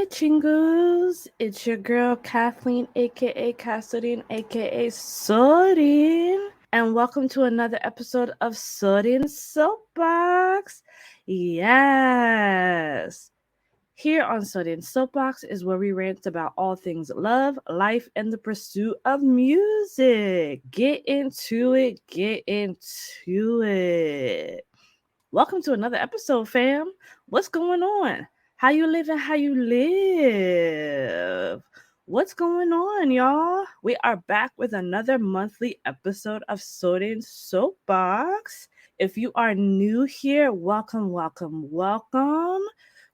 Chingus. It's your girl Kathleen, aka Cassidy, aka Sorin, and welcome to another episode of Sorin Soapbox. Yes. Here on Sorin Soapbox is where we rant about all things love, life, and the pursuit of music. Get into it, get into it. Welcome to another episode, fam. What's going on? How you living? How you live? What's going on, y'all? We are back with another monthly episode of Soden Soapbox. If you are new here, welcome, welcome, welcome.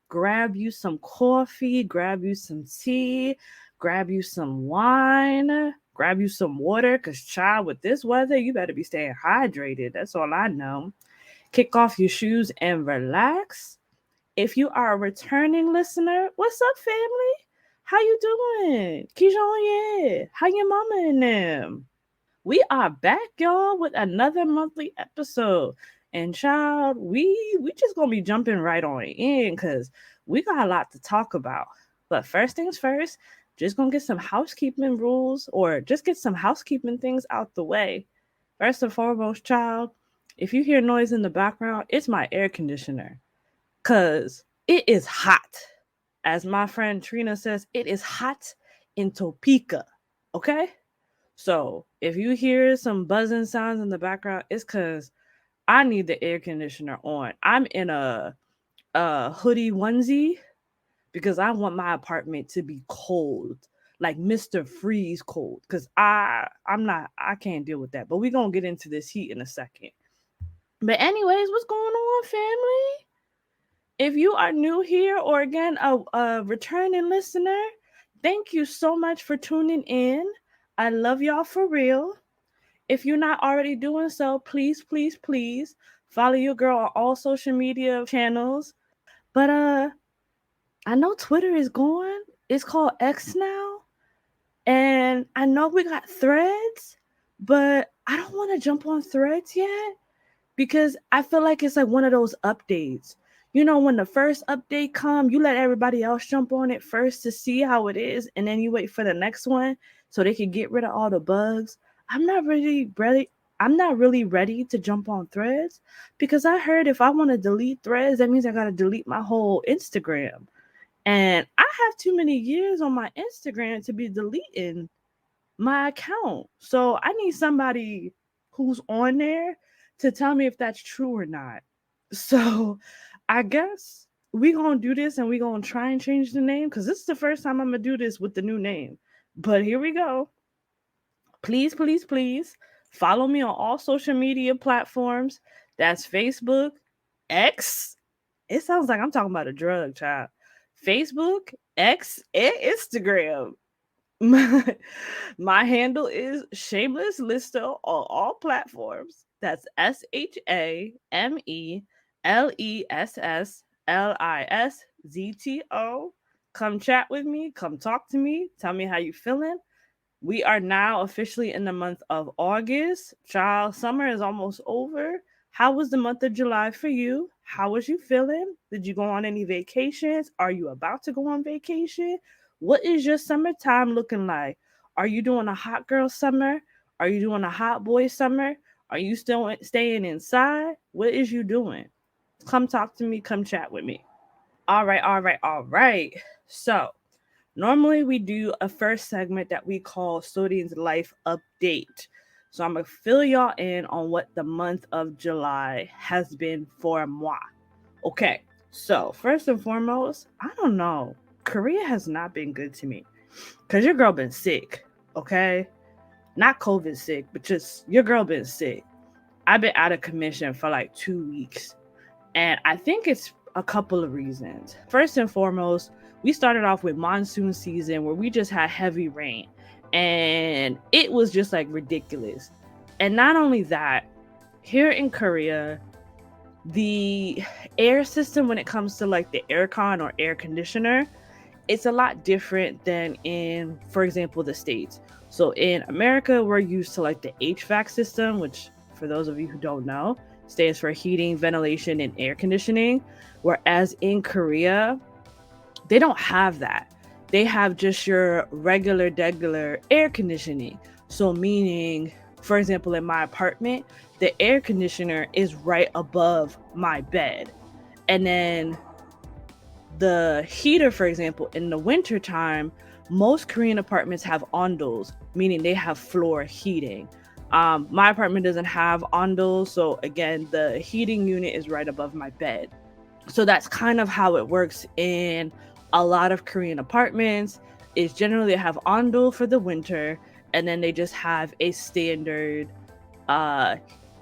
Grab you some coffee, grab you some tea, grab you some wine, grab you some water, because, child, with this weather, you better be staying hydrated. That's all I know. Kick off your shoes and relax. If you are a returning listener, what's up, family? How you doing? Kijon, yeah. How your mama and them? We are back, y'all, with another monthly episode. And child, we just gonna be jumping right on in because we got a lot to talk about. But first things first, just gonna get some housekeeping rules or just get some housekeeping things out the way. First and foremost, child, if you hear noise in the background, it's my air conditioner. Cause it is hot. As my friend Trina says, it is hot in Topeka. Okay? So if you hear some buzzing sounds in the background, it's cause I need the air conditioner on. I'm in a hoodie onesie because I want my apartment to be cold. Like Mr. Freeze cold. Cause I can't deal with that. But we're gonna get into this heat in a second. But anyways, what's going on, family? If you are new here or again a returning listener, thank you so much for tuning in. I love y'all for real. If you're not already doing so, please, please, please follow your girl on all social media channels. But I know Twitter is gone. It's called X now. And I know we got threads, but I don't want to jump on threads yet because I feel like it's like one of those updates. You know, when the first update come, you let everybody else jump on it first to see how it is, and then you wait for the next one so they can get rid of all the bugs. I'm not really ready. I'm not really ready to jump on threads because I heard if I want to delete threads, that means I got to delete my whole Instagram. And I have too many years on my Instagram to be deleting my account. So I need somebody who's on there to tell me if that's true or not. So I guess we gonna do this and we gonna try and change the name because this is the first time I'm gonna do this with the new name. But here we go. Please, please, please follow me on all social media platforms. That's Facebook, X. It sounds like I'm talking about a drug, child. Facebook, X, and Instagram. My handle is Shameless Listo on all platforms. That's ShamelessLissto. Come chat with me. Come talk to me. Tell me how you feeling. We are now officially in the month of August. Child, summer is almost over. How was the month of July for you? How was you feeling? Did you go on any vacations? Are you about to go on vacation? What is your summertime looking like? Are you doing a hot girl summer? Are you doing a hot boy summer? Are you still staying inside? What is you doing? Come talk to me. Come chat with me. All right, all right, all right. So, normally we do a first segment that we call Sodian's Life Update. So, I'm going to fill y'all in on what the month of July has been for moi. Okay, so first and foremost, I don't know. Korea has not been good to me because your girl been sick, okay? Not COVID sick, but just your girl been sick. I've been out of commission for like 2 weeks. And I think it's a couple of reasons. First and foremost, we started off with monsoon season where we just had heavy rain. And it was just like ridiculous. And not only that, here in Korea, the air system when it comes to like the aircon or air conditioner, it's a lot different than in, for example, the States. So in America, we're used to like the HVAC system, which for those of you who don't know, stands for heating, ventilation, and air conditioning. Whereas in Korea, They don't have that. They have just your regular air conditioning. So meaning, for example, in my apartment, the air conditioner is right above my bed. And then the heater, for example, in the winter time, most Korean apartments have ondos, meaning they have floor heating. My apartment doesn't have ondos, so again, the heating unit is right above my bed. So that's kind of how it works in a lot of Korean apartments. Is generally they have ondo for the winter, and then they just have a standard uh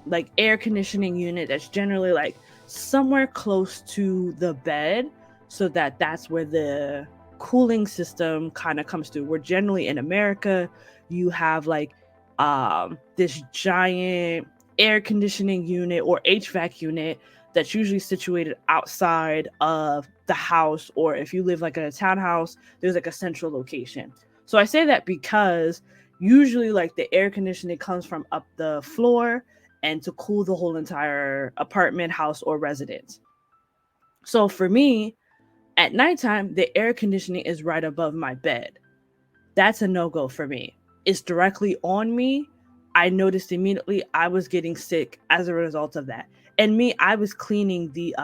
like air conditioning unit that's generally like somewhere close to the bed, so that's where the cooling system kind of comes through. Where generally in America you have like this giant air conditioning unit or HVAC unit that's usually situated outside of the house, or if you live like in a townhouse, there's like a central location. So I say that because usually like the air conditioning comes from up the floor and to cool the whole entire apartment, house, or residence. So for me, at nighttime, the air conditioning is right above my bed. That's a no-go for me. It's directly on me. I noticed immediately I was getting sick as a result of that. And me, I was cleaning the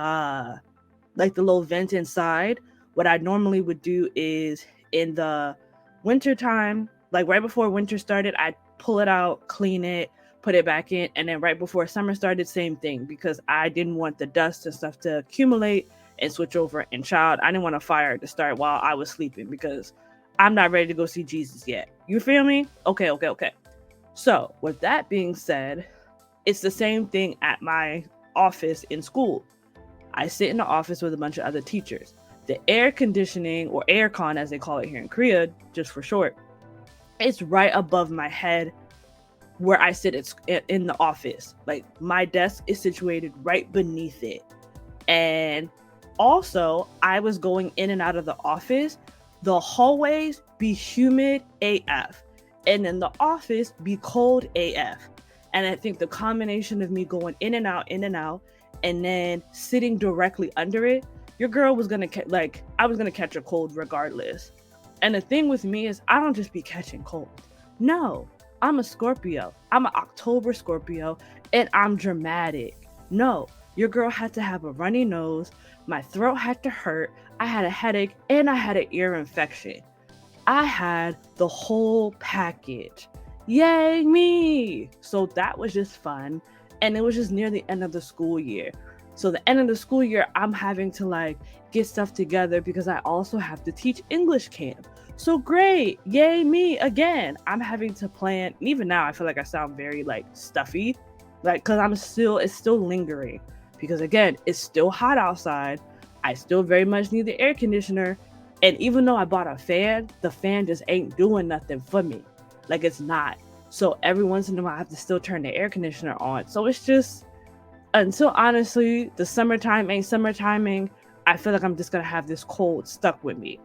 like the little vent inside. What I normally would do is in the winter time, like right before winter started, I'd pull it out, clean it, put it back in, and then right before summer started, same thing, because I didn't want the dust and stuff to accumulate and switch over. And child, I didn't want a fire to start while I was sleeping because I'm not ready to go see Jesus yet. You feel me? Okay. So with that being said, it's the same thing at my office in school. I sit in the office with a bunch of other teachers. The air conditioning, or aircon as they call it here in Korea, just for short, it's right above my head where I sit in the office. Like my desk is situated right beneath it. And also, I was going in and out of the office. The hallways be humid AF, and then the office be cold AF. And I think the combination of me going in and out, and then sitting directly under it, your girl was gonna I was gonna catch a cold regardless. And the thing with me is, I don't just be catching cold. No, I'm a Scorpio. I'm an October Scorpio, and I'm dramatic. No, your girl had to have a runny nose. My throat had to hurt. I had a headache, and I had an ear infection. I had the whole package. Yay, me! So that was just fun. And it was just near the end of the school year. So the end of the school year, I'm having to like get stuff together because I also have to teach English camp. So great. Yay, me again. I'm having to plan. And even now, I feel like I sound very like stuffy. Like, cause it's still lingering. Because again, it's still hot outside. I still very much need the air conditioner. And even though I bought a fan, the fan just ain't doing nothing for me. Like, it's not. So every once in a while, I have to still turn the air conditioner on. So it's just, until honestly, the summertime ain't summertiming, I feel like I'm just going to have this cold stuck with me.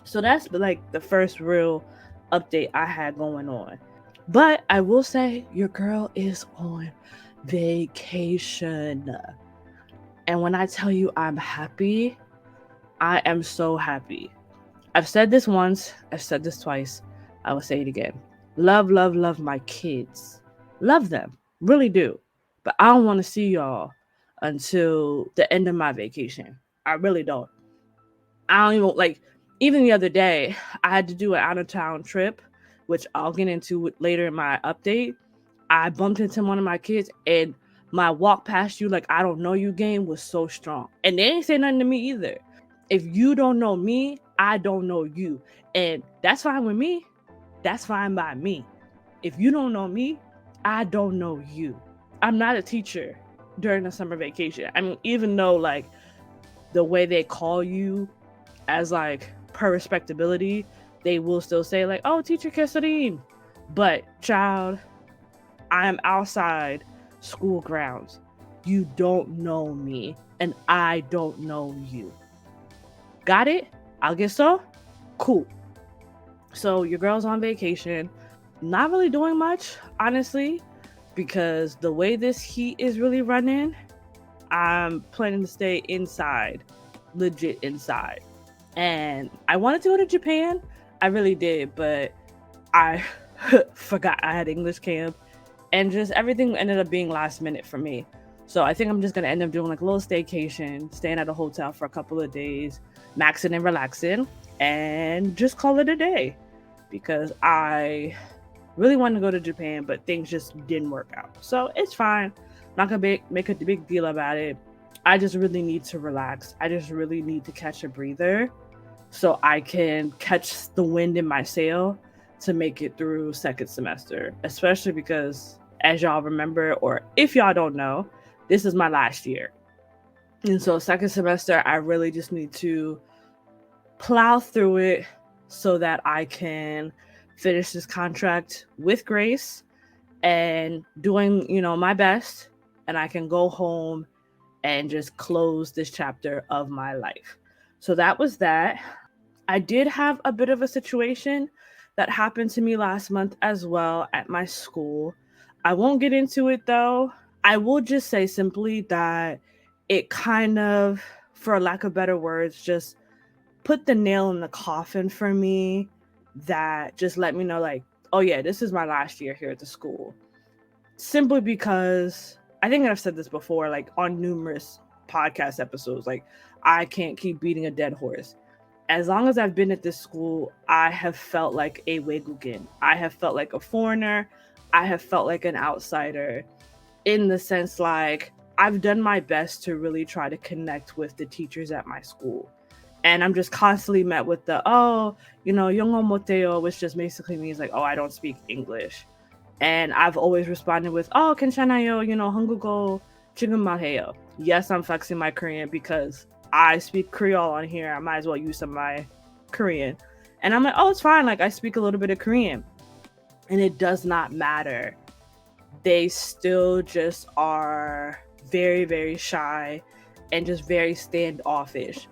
So that's like the first real update I had going on. But I will say, your girl is on vacation. And when I tell you I'm happy, I am so happy. I've said this once, I've said this twice, I will say it again. Love my kids. Love them, really do. But I don't want to see y'all until the end of my vacation. I really don't. I don't even like, even the other day, I had to do an out of town trip, which I'll get into later in my update. I bumped into one of my kids, and my walk past you like I don't know you game was so strong. And they ain't say nothing to me either. If you don't know me, I don't know you. And that's fine with me. That's fine by me. If you don't know me, I don't know you. I'm not a teacher during the summer vacation. I mean, even though like the way they call you as like per respectability, they will still say like, oh, teacher Kesserine. But child, I am outside school grounds. You don't know me, and I don't know you. Got it? I guess so? Cool. So your girl's on vacation. Not really doing much, honestly, because the way this heat is really running, I'm planning to stay inside. Legit inside. And I wanted to go to Japan. I really did, but I forgot I had English camp, and just everything ended up being last minute for me. So I think I'm just gonna end up doing like a little staycation, staying at a hotel for a couple of days, maxing and relaxing, and just call it a day. Because I really wanted to go to Japan, but things just didn't work out. So it's fine. Not gonna make a big deal about it. I just really need to relax. I just really need to catch a breather so I can catch the wind in my sail to make it through second semester, especially because, as y'all remember, or if y'all don't know, this is my last year. And so, second semester, I really just need to plow through it so that I can finish this contract with grace and doing, my best, and I can go home and just close this chapter of my life. So that was that. I did have a bit of a situation that happened to me last month as well at my school. I won't get into it though. I will just say simply that it kind of, for lack of better words, just put the nail in the coffin for me, that just let me know, like, oh yeah, this is my last year here at the school. Simply because I think I've said this before, like on numerous podcast episodes, like I can't keep beating a dead horse. As long as I've been at this school, I have felt like a Wegukin. I have felt like a foreigner. I have felt like an outsider, in the sense like I've done my best to really try to connect with the teachers at my school. And I'm just constantly met with the, oh, yongo moteo, which just basically means like, oh, I don't speak English. And I've always responded with, oh, kenshanayo, hangugo jigun. Yes, I'm flexing my Korean because I speak Creole on here. I might as well use some of my Korean. And I'm like, oh, it's fine. Like, I speak a little bit of Korean. And it does not matter. They still just are very, very shy and just very standoffish.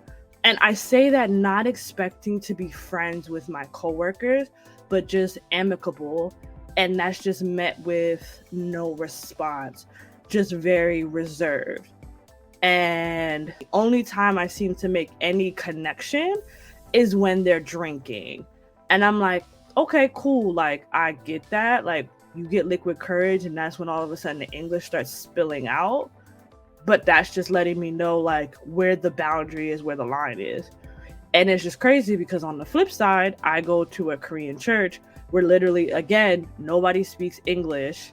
And I say that not expecting to be friends with my coworkers, but just amicable. And that's just met with no response, just very reserved. And the only time I seem to make any connection is when they're drinking. And I'm like, okay, cool. Like, I get that. Like, you get liquid courage, and that's when all of a sudden the English starts spilling out. But that's just letting me know, like, where the boundary is, where the line is. And it's just crazy because on the flip side, I go to a Korean church where literally, again, nobody speaks English.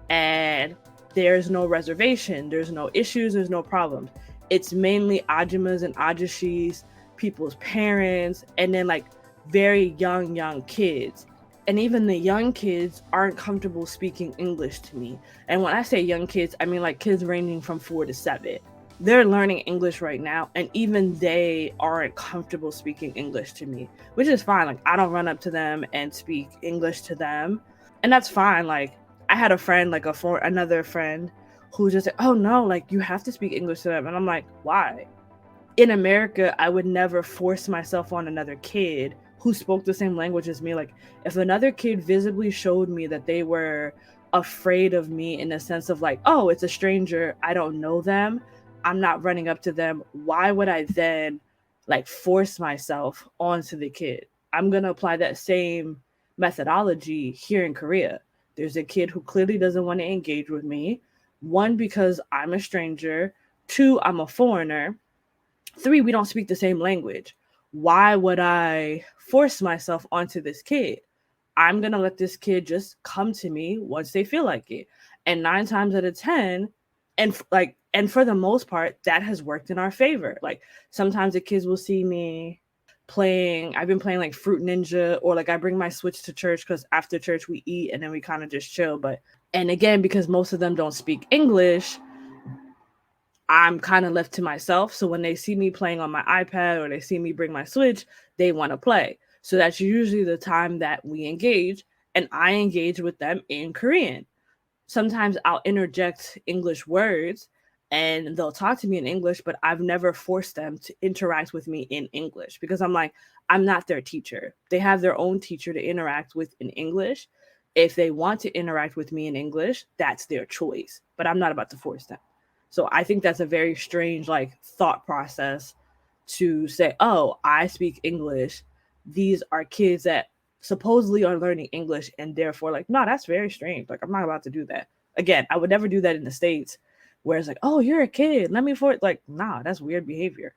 And there's no reservation, there's no issues, there's no problems. It's mainly ajumas and ajushis, people's parents, and then like very young kids. And even the young kids aren't comfortable speaking English to me. And when I say young kids, I mean like kids ranging from 4 to 7. They're learning English right now, and even they aren't comfortable speaking English to me, which is fine. Like, I don't run up to them and speak English to them, and that's fine. Like, I had a friend, like another friend, who just said, oh no, like, you have to speak English to them. And I'm like, why? In America, I would never force myself on another kid who spoke the same language as me. Like, if another kid visibly showed me that they were afraid of me in the sense of like, oh, it's a stranger, I don't know them, I'm not running up to them, why would I then like force myself onto the kid? I'm going to apply that same methodology here in Korea. There's a kid who clearly doesn't want to engage with me. 1, because I'm a stranger. 2, I'm a foreigner. 3, we don't speak the same language. Why would I force myself onto this kid? I'm going to let this kid just come to me once they feel like it. And 9 times out of 10, and for the most part, that has worked in our favor. Like, sometimes the kids will see me I've been playing like Fruit Ninja, or like I bring my Switch to church because after church we eat and then we kind of just chill. And again, because most of them don't speak English, I'm kind of left to myself. So when they see me playing on my iPad or they see me bring my Switch, they want to play. So that's usually the time that we engage, and I engage with them in Korean. Sometimes I'll interject English words and they'll talk to me in English, but I've never forced them to interact with me in English because I'm like, I'm not their teacher. They have their own teacher to interact with in English. If they want to interact with me in English, that's their choice, but I'm not about to force them. So I think that's a very strange like thought process to say, oh, I speak English. These are kids that supposedly are learning English, and therefore, like, no, that's very strange. Like, I'm not about to do that. Again, I would never do that in the States where it's like, oh, you're a kid. Let me for it. Like, nah, that's weird behavior.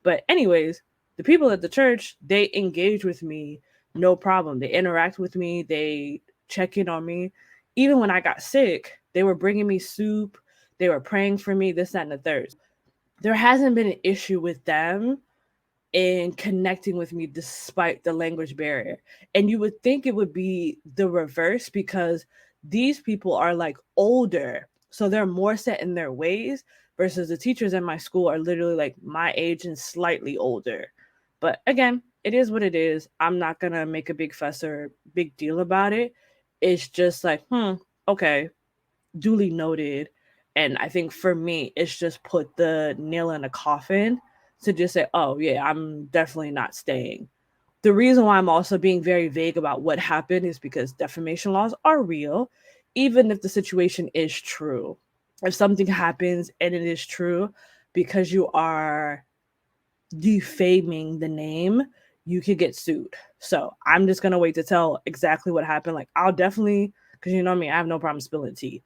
But, anyways, the people at the church, they engage with me no problem. They interact with me, they check in on me. Even when I got sick, they were bringing me soup, they were praying for me, this, that, and the third. There hasn't been an issue with them in connecting with me despite the language barrier. And you would think it would be the reverse because these people are like older, so they're more set in their ways versus the teachers in my school are literally like my age and slightly older. But again, it is what it is. I'm not going to make a big fuss or big deal about it. It's just like, okay, duly noted. And I think for me, it's just put the nail in the coffin to just say, oh, yeah, I'm definitely not staying. The reason why I'm also being very vague about what happened is because defamation laws are real, even if the situation is true. If something happens and it is true, because you are defaming the name, you could get sued. So I'm just going to wait to tell exactly what happened. Like, I'll definitely, because you know me, I have no problem spilling tea.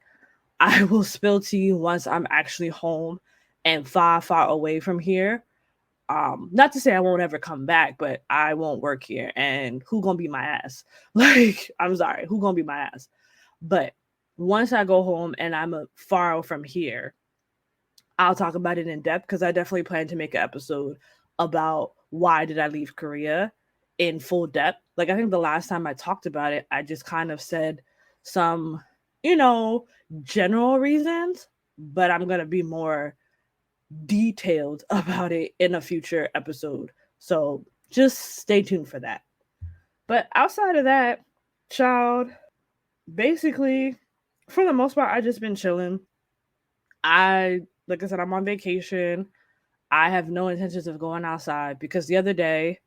I will spill tea once I'm actually home and far, far away from here. Not to say I won't ever come back, but I won't work here. And who gonna be my ass? Like, I'm sorry, who gonna be my ass? But once I go home and I'm far from here, I'll talk about it in depth because I definitely plan to make an episode about why did I leave Korea in full depth. Like, I think the last time I talked about it, I just kind of said some, general reasons, but I'm going to be more detailed about it in a future episode. So just stay tuned for that. But outside of that, child, basically, for the most part, I just been chilling. Like I said, I'm on vacation. I have no intentions of going outside because the other day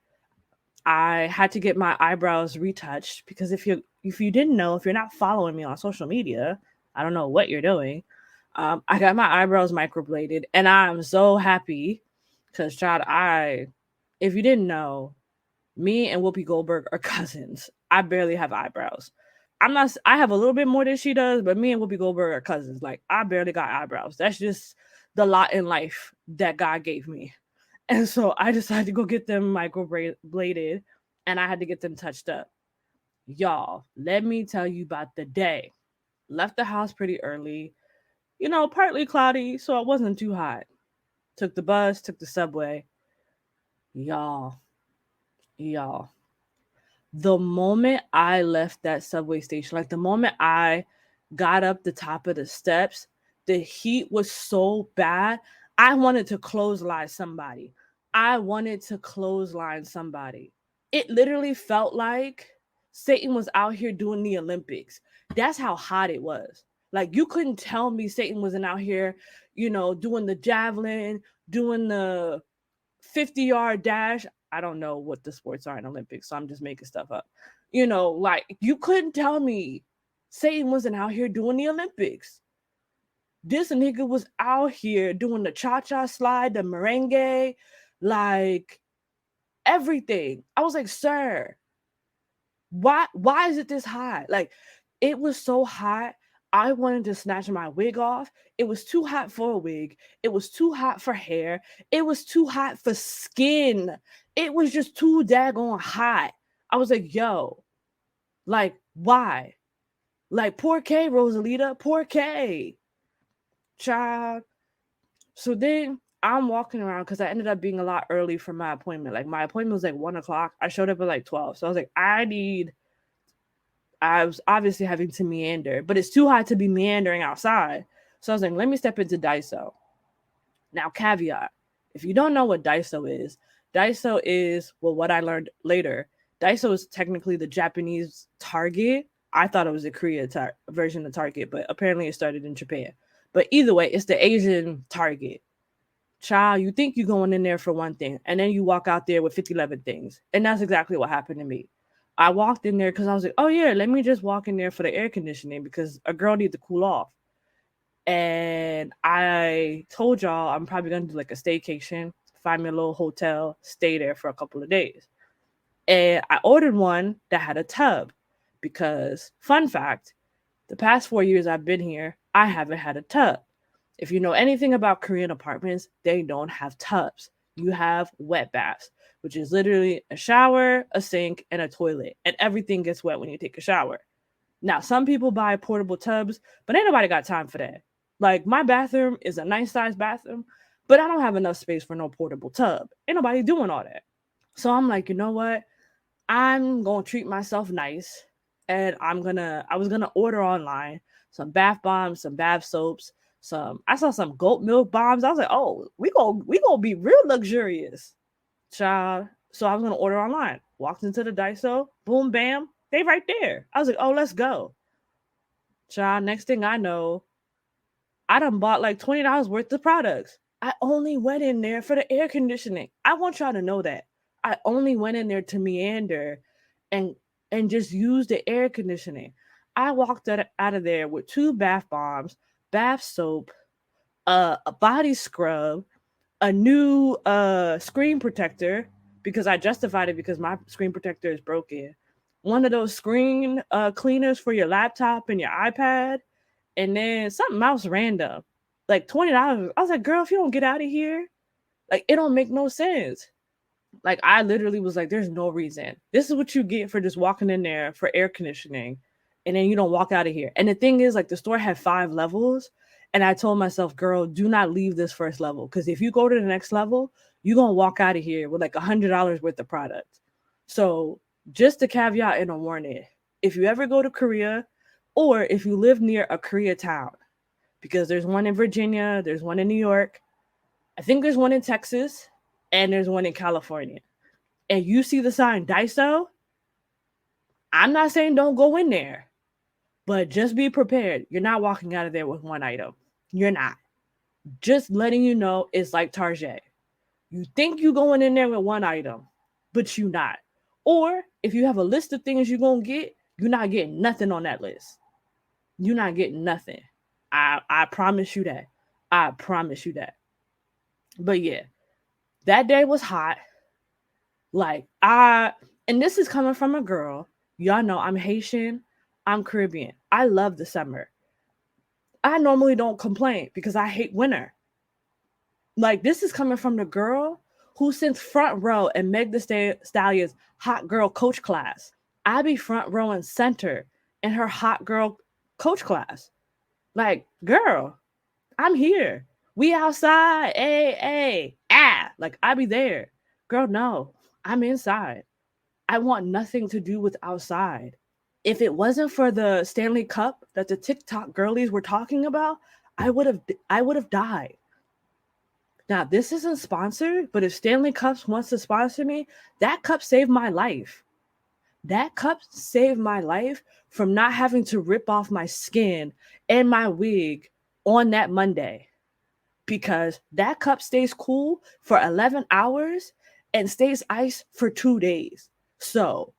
I had to get my eyebrows retouched because if you didn't know, if you're not following me on social media, I don't know what you're doing. I got my eyebrows microbladed, and I'm so happy because, child, if you didn't know, me and Whoopi Goldberg are cousins. I barely have eyebrows. I have a little bit more than she does, but me and Whoopi Goldberg are cousins. Like, I barely got eyebrows. That's just the lot in life that God gave me. And so I decided to go get them microbladed, and I had to get them touched up. Y'all, let me tell you about the day. Left the house pretty early, partly cloudy, so it wasn't too hot. Took the bus, took the subway. Y'all, y'all. The moment I left that subway station, like the moment I got up the top of the steps, the heat was so bad. I wanted to clothesline somebody. It literally felt like Satan was out here doing the Olympics. That's how hot it was. Like, you couldn't tell me Satan wasn't out here, doing the javelin, doing the 50-yard dash. I don't know what the sports are in Olympics, so I'm just making stuff up. Like, you couldn't tell me Satan wasn't out here doing the Olympics. This nigga was out here doing the cha-cha slide, the merengue, like everything. I was like, sir, why is it this hot? Like, it was so hot. I wanted to snatch my wig off. It was too hot for a wig. It was too hot for hair. It was too hot for skin. It was just too daggone hot. I was like, yo, like, why? Like, poor K, Rosalita, poor K. Child. So then I'm walking around because I ended up being a lot early for my appointment. Like, my appointment was like 1 o'clock. I showed up at like 12. So I was like, I was obviously having to meander, but it's too hot to be meandering outside. So I was like, let me step into Daiso. Now, caveat, if you don't know what Daiso is, well, what I learned later, Daiso is technically the Japanese Target. I thought it was a Korea version of Target, but apparently it started in Japan. But either way, it's the Asian Target. Child, you think you're going in there for one thing, and then you walk out there with 50 things. And that's exactly what happened to me. I walked in there because I was like, oh yeah, let me just walk in there for the air conditioning because a girl needs to cool off. And I told y'all I'm probably going to do like a staycation, find me a little hotel, stay there for a couple of days. And I ordered one that had a tub because, fun fact, the past 4 years I've been here, I haven't had a tub. If you know anything about Korean apartments, they don't have tubs. You have wet baths, which is literally a shower, a sink, and a toilet. And everything gets wet when you take a shower. Now, some people buy portable tubs, but ain't nobody got time for that. Like, my bathroom is a nice sized bathroom, but I don't have enough space for no portable tub. Ain't nobody doing all that. So I'm like, you know what? I'm going to treat myself nice. And I was going to order online some bath bombs, some bath soaps, I saw some goat milk bombs. I was like, oh, we gonna be real luxurious. Child. So I was going to order online. Walked into the Daiso. Boom, bam. They right there. I was like, oh, let's go. Child, next thing I know, I done bought like $20 worth of products. I only went in there for the air conditioning. I want y'all to know that. I only went in there to meander and just use the air conditioning. I walked out of there with 2 bath bombs, bath soap, a body scrub, a new screen protector, because I justified it because my screen protector is broken. One of those screen cleaners for your laptop and your iPad, and then something else random, like $20. I was like, girl, if you don't get out of here, like, it don't make no sense. Like, I literally was like, there's no reason. This is what you get for just walking in there for air conditioning, and then you don't walk out of here. And the thing is, like, the store had 5 levels, and I told myself, girl, do not leave this first level, because if you go to the next level, you're going to walk out of here with like $100 worth of product. So just a caveat and a warning, if you ever go to Korea, or if you live near a Koreatown, because there's one in Virginia, there's one in New York, I think there's one in Texas, and there's one in California, and you see the sign Daiso, I'm not saying don't go in there, but just be prepared. You're not walking out of there with one item. You're not. Just letting you know, it's like Target. You think you're going in there with one item, but you're not. Or if you have a list of things you're going to get, you're not getting nothing on that list. You're not getting nothing. I promise you that. I promise you that. But yeah, that day was hot. Like, and this is coming from a girl. Y'all know I'm Haitian. I'm Caribbean. I love the summer. I normally don't complain because I hate winter. Like, this is coming from the girl who sits front row in Meg Thee Stallion's hot girl coach class. I be front row and center in her hot girl coach class. Like, girl, I'm here. We outside. Hey. Like, I be there. Girl, no, I'm inside. I want nothing to do with outside. If it wasn't for the Stanley Cup that the TikTok girlies were talking about, I would have died. Now, this isn't sponsored, but if Stanley Cups wants to sponsor me, that cup saved my life. That cup saved my life from not having to rip off my skin and my wig on that Monday, because that cup stays cool for 11 hours and stays ice for 2 days. So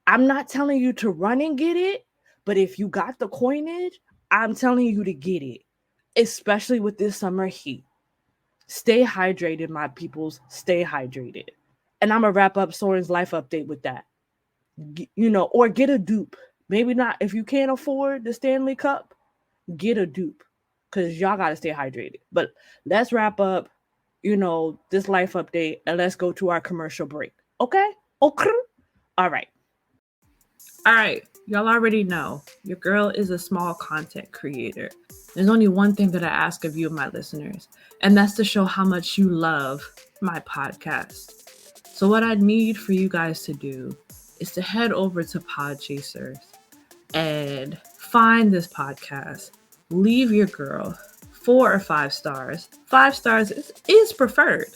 I'm not telling you to run and get it, but if you got the coinage, I'm telling you to get it, especially with this summer heat. Stay hydrated, my peoples. Stay hydrated. And I'm going to wrap up Soren's life update with that. Or get a dupe. Maybe not. If you can't afford the Stanley Cup, get a dupe, because y'all got to stay hydrated. But let's wrap up, this life update, and let's go to our commercial break. Okay? Okay? All right. Y'all already know your girl is a small content creator. There's only one thing that I ask of you, my listeners, and that's to show how much you love my podcast. So what I need for you guys to do is to head over to Podchasers and find this podcast. Leave your girl 4 or 5 stars. 5 stars is preferred.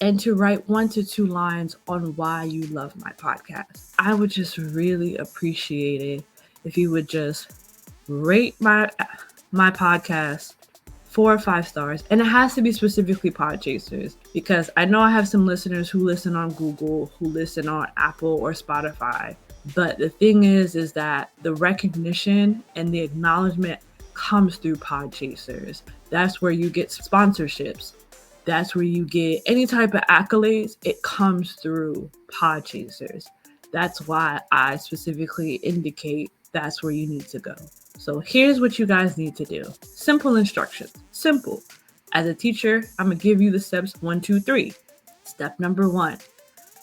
And to write 1 to 2 lines on why you love my podcast. I would just really appreciate it if you would just rate my podcast 4 or 5 stars. And it has to be specifically Podchasers, because I know I have some listeners who listen on Google, who listen on Apple or Spotify. But the thing is that the recognition and the acknowledgement comes through Podchasers. That's where you get sponsorships. That's where you get any type of accolades. It comes through Podchasers. That's why I specifically indicate that's where you need to go. So here's what you guys need to do. Simple instructions. Simple. As a teacher, I'm going to give you the steps 1, 2, 3. Step number 1,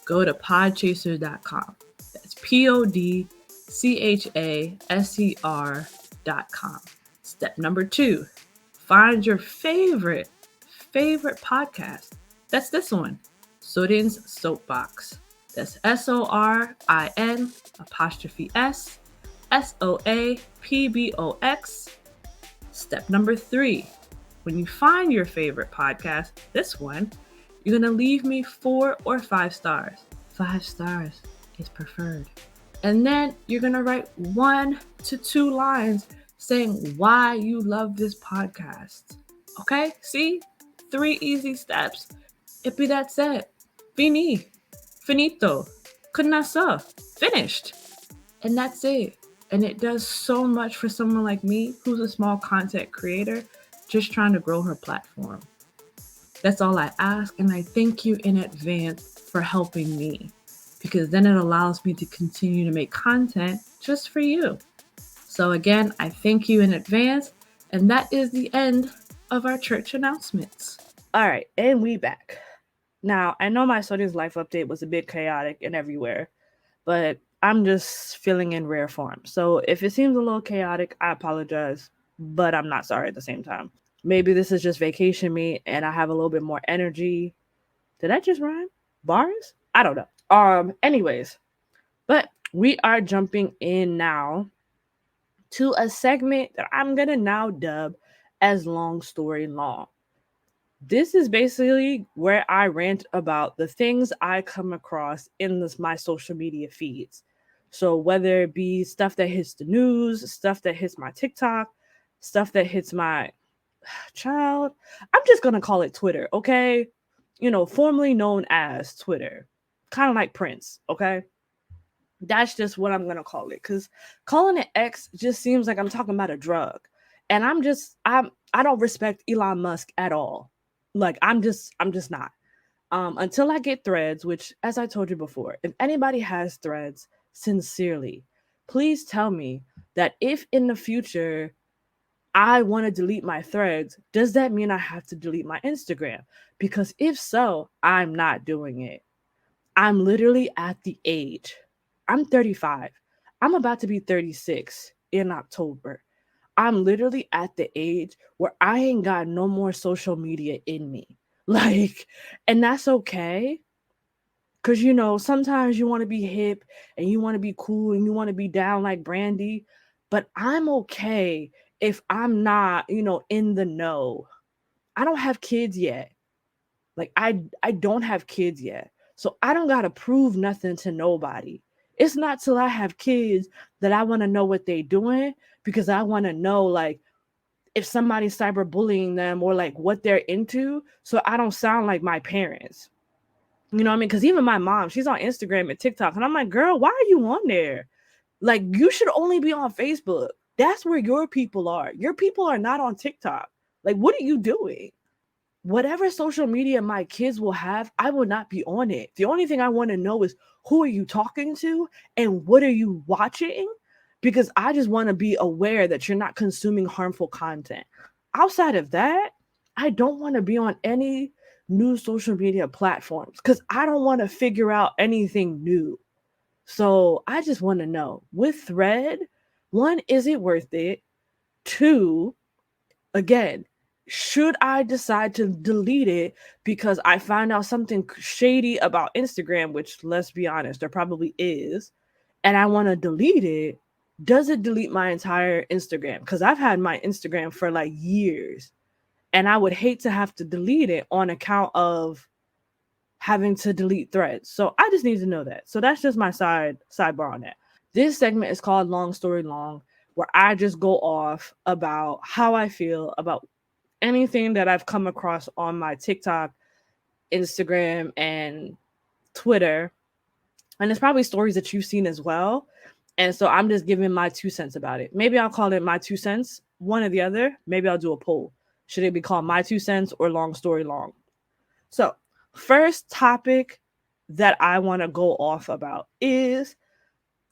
go to podchaser.com. That's PODCHASER.com. Step number 2, find your favorite podcast. That's this one, Sorin's Soapbox. That's SORIN''S Step number 3, when you find your favorite podcast, this one, you're going to leave me 4 or 5 stars. 5 stars is preferred. And then you're going to write 1 to 2 lines saying why you love this podcast. Okay? See? 3 easy steps. It be that set. Fini. Finito. Kunasa. Finished. And that's it. And it does so much for someone like me who's a small content creator just trying to grow her platform. That's all I ask, and I thank you in advance for helping me, because then it allows me to continue to make content just for you. So again, I thank you in advance, and that is the end of our church announcements. All right, and we back. Now, I know my Sodium's life update was a bit chaotic and everywhere, but I'm just feeling in rare form. So if it seems a little chaotic, I apologize, but I'm not sorry at the same time. Maybe this is just vacation me and I have a little bit more energy. Did that just rhyme? Bars? I don't know. Anyways, but we are jumping in now to a segment that I'm going to now dub as Long Story Long. This is basically where I rant about the things I come across in my social media feeds. So whether it be stuff that hits the news, stuff that hits my TikTok, stuff that hits my child, I'm just going to call it Twitter, okay? Formerly known as Twitter. Kind of like Prince, okay? That's just what I'm going to call it, because calling it X just seems like I'm talking about a drug. And I don't respect Elon Musk at all. Like, I'm just not. Until I get Threads, which, as I told you before, if anybody has Threads, sincerely, please tell me that if in the future I want to delete my Threads, does that mean I have to delete my Instagram? Because if so, I'm not doing it. I'm literally at the age. I'm 35. I'm about to be 36 in October. I'm literally at the age where I ain't got no more social media in me. Like, and that's okay. Because, sometimes you want to be hip and you want to be cool and you want to be down like Brandy. But I'm okay if I'm not, in the know. I don't have kids yet. Like, I don't have kids yet. So I don't got to prove nothing to nobody. It's not till I have kids that I want to know what they're doing, because I want to know, like, if somebody's cyberbullying them or like what they're into, so I don't sound like my parents. You know what I mean? Because even my mom, she's on Instagram and TikTok, and I'm like, girl, why are you on there? Like, you should only be on Facebook. That's where your people are. Your people are not on TikTok. Like, what are you doing? Whatever social media my kids will have, I will not be on it. The only thing I want to know is, who are you talking to and what are you watching? Because I just want to be aware that you're not consuming harmful content. Outside of that, I don't want to be on any new social media platforms because I don't want to figure out anything new. So I just want to know, with Thread, 1, is it worth it? 2, again, should I decide to delete it because I find out something shady about Instagram, which, let's be honest, there probably is, and I want to delete it? Does it delete my entire Instagram? Because I've had my Instagram for like years, and I would hate to have to delete it on account of having to delete Threads. So I just need to know that. So that's just my sidebar on that. This segment is called Long Story Long, where I just go off about how I feel about anything that I've come across on my TikTok, Instagram, and Twitter. And it's probably stories that you've seen as well. And so I'm just giving my 2 cents about it. Maybe I'll call it my 2 cents, one or the other. Maybe I'll do a poll. Should it be called my 2 cents or Long Story Long? So, first topic that I want to go off about is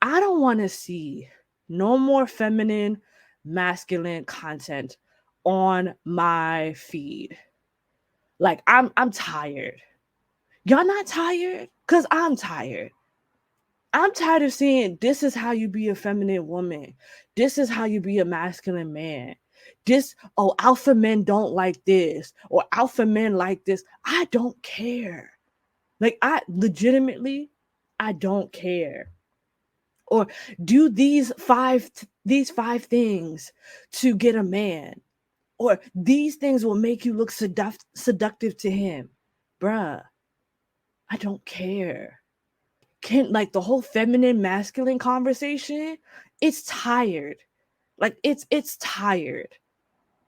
I don't want to see no more feminine, masculine content on my feed. Like I'm tired. Y'all not tired? Cause I'm tired. I'm tired of seeing this is how you be a feminine woman. This is how you be a masculine man. This, oh, alpha men don't like this, or alpha men like this. I don't care. Like, I legitimately, I don't care. Or do these five things to get a man, or these things will make you look seductive to him. Bruh, I don't care. Can, like, the whole feminine masculine conversation, it's tired. Like, it's tired.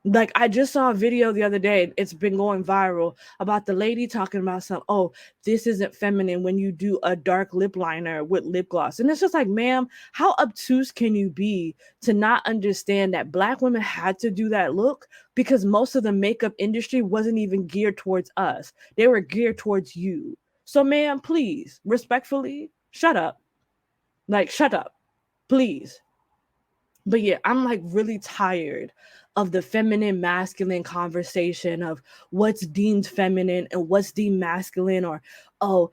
Like, I just saw a video the other day, it's been going viral, about the lady talking about oh, this isn't feminine when you do a dark lip liner with lip gloss. And it's just like, ma'am, how obtuse can you be to not understand that Black women had to do that look because most of the makeup industry wasn't even geared towards us. They were geared towards you. So, ma'am, please, respectfully, shut up. Like, shut up, please. But yeah, I'm like really tired of the feminine masculine conversation of what's deemed feminine and what's deemed masculine, or oh,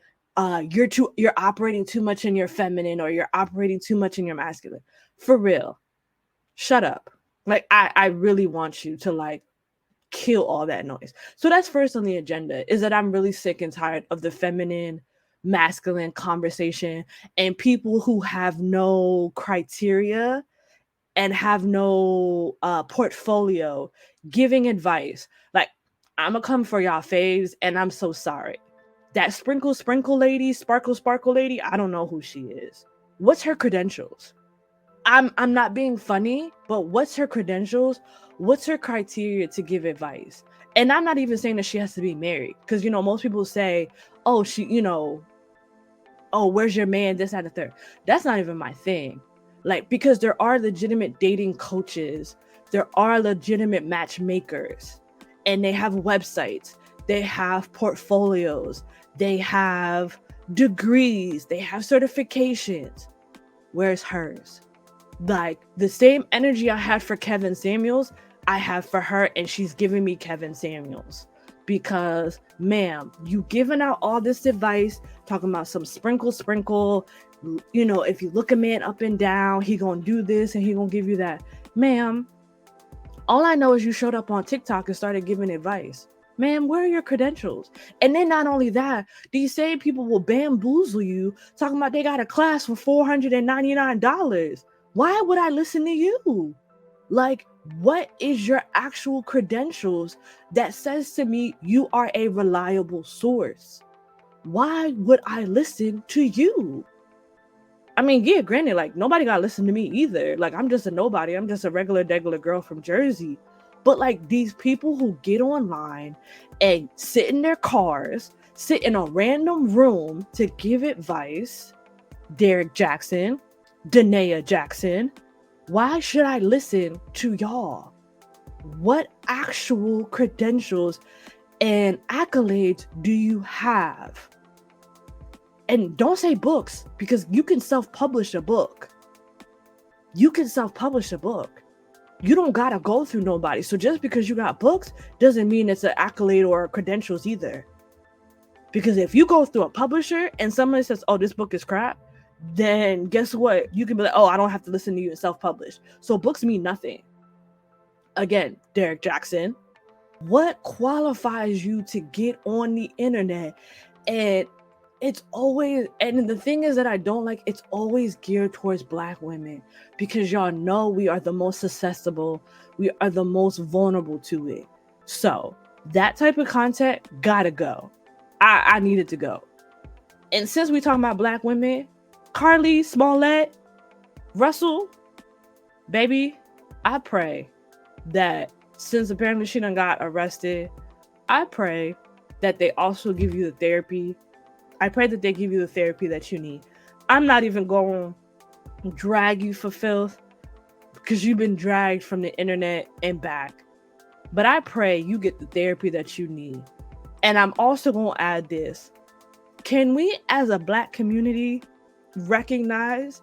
you're operating too much in your feminine, or you're operating too much in your masculine. For real, shut up. Like, I really want you to like kill all that noise. So that's first on the agenda, is that I'm really sick and tired of the feminine masculine conversation and people who have no criteria and have no portfolio giving advice. Like, I'ma come for y'all faves, and I'm so sorry. That sprinkle lady, sparkle lady, I don't know who she is. What's her credentials? I'm not being funny, but what's her credentials? What's her criteria to give advice? And I'm not even saying that she has to be married, because most people say, oh, oh, where's your man? This, that, and the third. That's not even my thing. Like, because there are legitimate dating coaches, there are legitimate matchmakers, and they have websites, they have portfolios, they have degrees, they have certifications. Where's hers? Like, the same energy I had for Kevin Samuels, I have for her, and she's giving me Kevin Samuels. Because, ma'am, you giving out all this advice, talking about some sprinkle, if you look a man up and down, he gonna do this and he gonna give you that. Ma'am, all I know is you showed up on TikTok and started giving advice. Ma'am, where are your credentials? And then not only that, these same people will bamboozle you, talking about they got a class for $499. Why would I listen to you? Like, what is your actual credentials that says to me you are a reliable source? Why would I listen to you? I mean, yeah, granted, like, nobody gotta listen to me either. Like, I'm just a nobody. I'm just a regular girl from Jersey. But like, these people who get online and sit in their cars, sit in a random room to give advice, Derek Jackson, Danae Jackson, why should I listen to y'all? What actual credentials and accolades do you have? And don't say books, because you can self-publish a book. You don't gotta go through nobody. So just because you got books doesn't mean it's an accolade or credentials either. Because if you go through a publisher and somebody says, oh, this book is crap, then guess what? You can be like, oh, I don't have to listen to you and self-publish. So books mean nothing. Again, Derek Jackson, what qualifies you to get on the internet? And it's always, and the thing is that I don't like, it's always geared towards Black women, because y'all know we are the most susceptible, we are the most vulnerable to it. So that type of content gotta go. I need it to go. And since we talking about Black women, Carly Smollett, Russell, baby, I pray that since apparently she done got arrested, I pray that they also give you the therapy. I pray that they give you the therapy that you need. I'm not even going to drag you for filth, because you've been dragged from the internet and back. But I pray you get the therapy that you need. And I'm also going to add this. Can we, as a Black community, recognize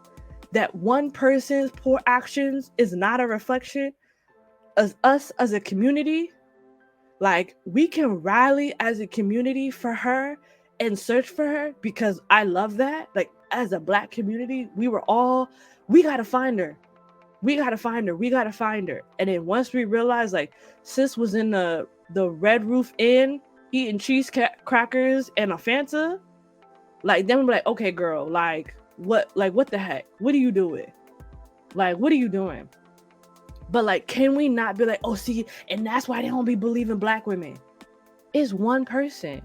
that one person's poor actions is not a reflection of us as a community? Like, we can rally as a community for her and search for her, because I love that. Like, as a Black community, we got to find her. We got to find her. We got to find her. And then once we realize, like, sis was in the Red Roof Inn eating cheese crackers and a Fanta, like, then we're like, okay, girl, like, what the heck? What are you doing? Like, what are you doing? But, like, can we not be like, oh, see, and that's why they don't be believing Black women? It's one person.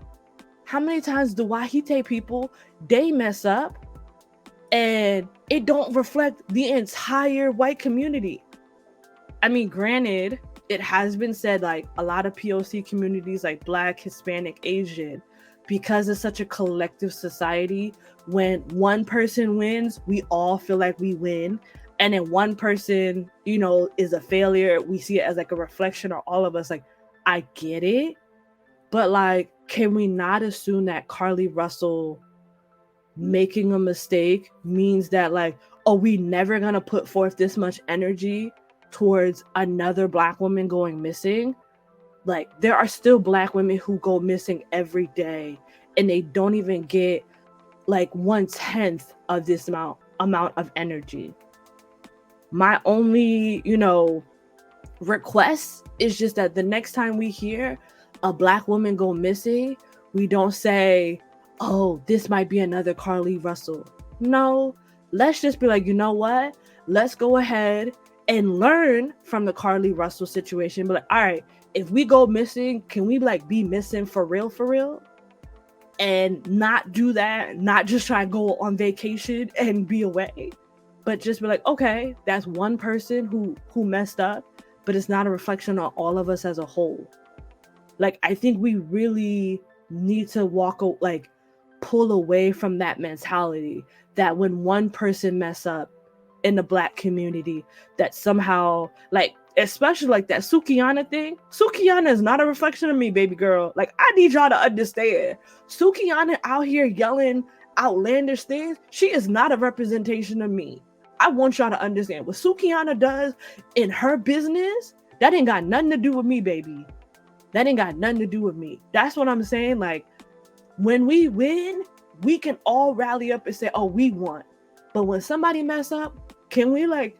How many times do Wahite people, they mess up and it don't reflect the entire white community? I mean, granted, it has been said, like, a lot of POC communities, like Black, Hispanic, Asian, because it's such a collective society, when one person wins, we all feel like we win. And then one person, you know, is a failure, we see it as like a reflection of all of us. Like, I get it, but, like, can we not assume that Carlee Russell making a mistake means that, like, oh, we never gonna put forth this much energy towards another Black woman going missing? Like, there are still Black women who go missing every day, and they don't even get like 1/10 of this amount of energy. My only, you know, request is just that the next time we hear a Black woman go missing, we don't say, oh, this might be another Carlee Russell. No, let's just be like, you know what? Let's go ahead and learn from the Carlee Russell situation. But, like, all right, if we go missing, can we, like, be missing for real? And not do that, not just try to go on vacation and be away, but just be like, okay, that's one person who messed up, but it's not a reflection on all of us as a whole. Like, I think we really need to pull away from that mentality that when one person mess up in the Black community, that somehow, like, especially like that Sukihana thing. Sukihana is not a reflection of me, baby girl. Like, I need y'all to understand. Sukihana out here yelling outlandish things, she is not a representation of me. I want y'all to understand what Sukihana does in her business. That ain't got nothing to do with me, baby. That ain't got nothing to do with me. That's what I'm saying. Like, when we win, we can all rally up and say, oh, we won. But when somebody mess up, can we, like,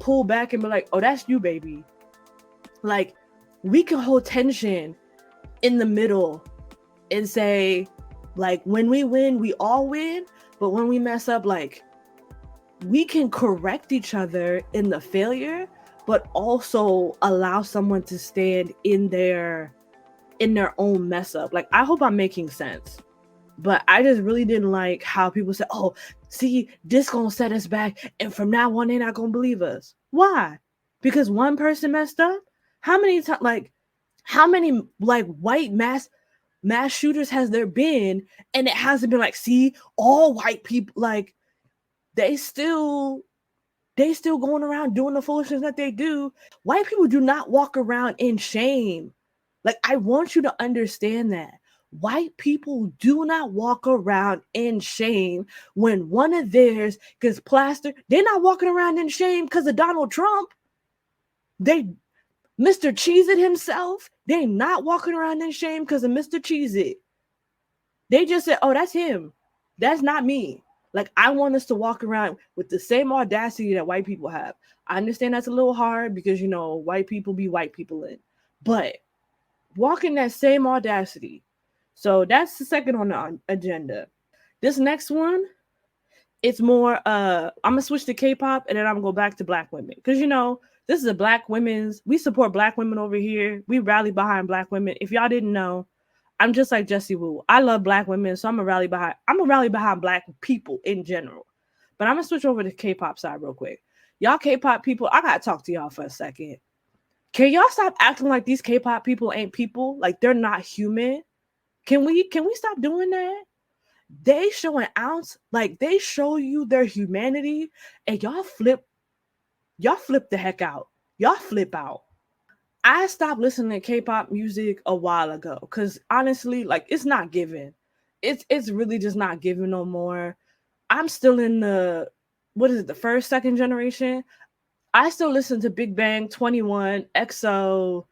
pull back and be like, oh, that's you, baby? Like, we can hold tension in the middle and say, like, when we win, we all win. But when we mess up, like, we can correct each other in the failure, but also allow someone to stand in their own mess up. Like, I hope I'm making sense. But I just really didn't like how people say, oh, see, this gonna set us back, and from now on, they're not gonna believe us. Why? Because one person messed up? How many white mass shooters has there been, and it hasn't been like, see, all white people, like, they still going around doing the foolishness that they do. White people do not walk around in shame. Like, I want you to understand that. White people do not walk around in shame when one of theirs gets plastered. They're not walking around in shame because of Donald Trump. Mr. Cheez-It himself, they're not walking around in shame because of Mr. Cheez-It. They just said, oh, that's him. That's not me. Like, I want us to walk around with the same audacity that white people have. I understand that's a little hard because, you know, white people be white people in. But walk in that same audacity. So that's the second on the agenda. This next one, it's more, I'm going to switch to K-pop, and then I'm going to go back to Black women. Because, you know, this is a Black women's, we support Black women over here. We rally behind Black women. If y'all didn't know, I'm just like Jessie Woo. I love Black women, so I'm going to rally behind Black people in general. But I'm going to switch over to K-pop side real quick. Y'all K-pop people, I got to talk to y'all for a second. Can y'all stop acting like these K-pop people ain't people? Like, they're not human? Can we stop doing that? They show an ounce, like, they show you their humanity, and y'all flip the heck out. Y'all flip out. I stopped listening to K-pop music a while ago because honestly, like it's not giving. It's really just not giving no more. I'm still in the what is it, the first, second generation? I still listen to Big Bang, 21, EXO,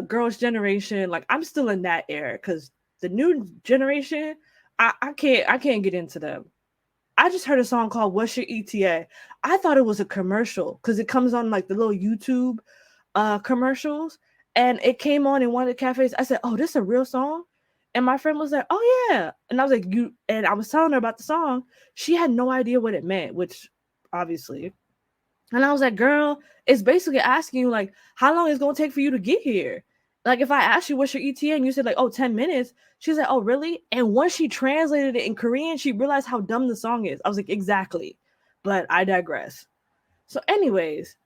Girls' Generation. Like I'm still in that era because the new generation, I can't get into them. I just heard a song called "What's Your ETA." I thought it was a commercial because it comes on like the little YouTube commercials, and it came on in one of the cafes. I said, "Oh, this is a real song," and my friend was like, "Oh yeah," and I was like, "You," and I was telling her about the song. She had no idea what it meant, which obviously, and I was like, "Girl, it's basically asking you like how long it's gonna take for you to get here." Like if I asked you what's your ETA and you said like, "Oh, 10 minutes," she's like, "Oh, really?" And once she translated it in Korean, she realized how dumb the song is. I was like, "Exactly," but I digress. So, anyways,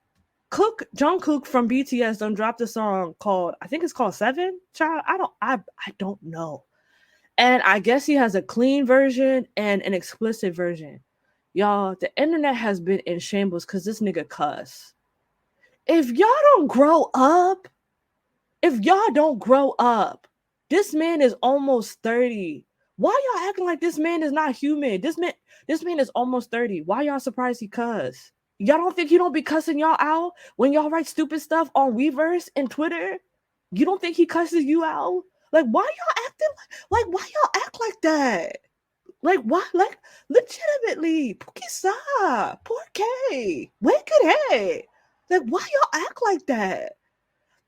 Jungkook from BTS done dropped a song called, I think it's called Seven. Child, I don't know. And I guess he has a clean version and an explicit version. Y'all, the internet has been in shambles because this nigga cuss. If y'all don't grow up, if y'all don't grow up, this man is almost 30. Why y'all acting like this man is not human? This man is almost 30. Why y'all surprised he cuss? Y'all don't think he don't be cussing y'all out when y'all write stupid stuff on Weverse and Twitter? You don't think he cusses you out? Like why y'all acting like why y'all act like that? Like why like legitimately Pookie Sa, poor K, wicked head. Like why y'all act like that?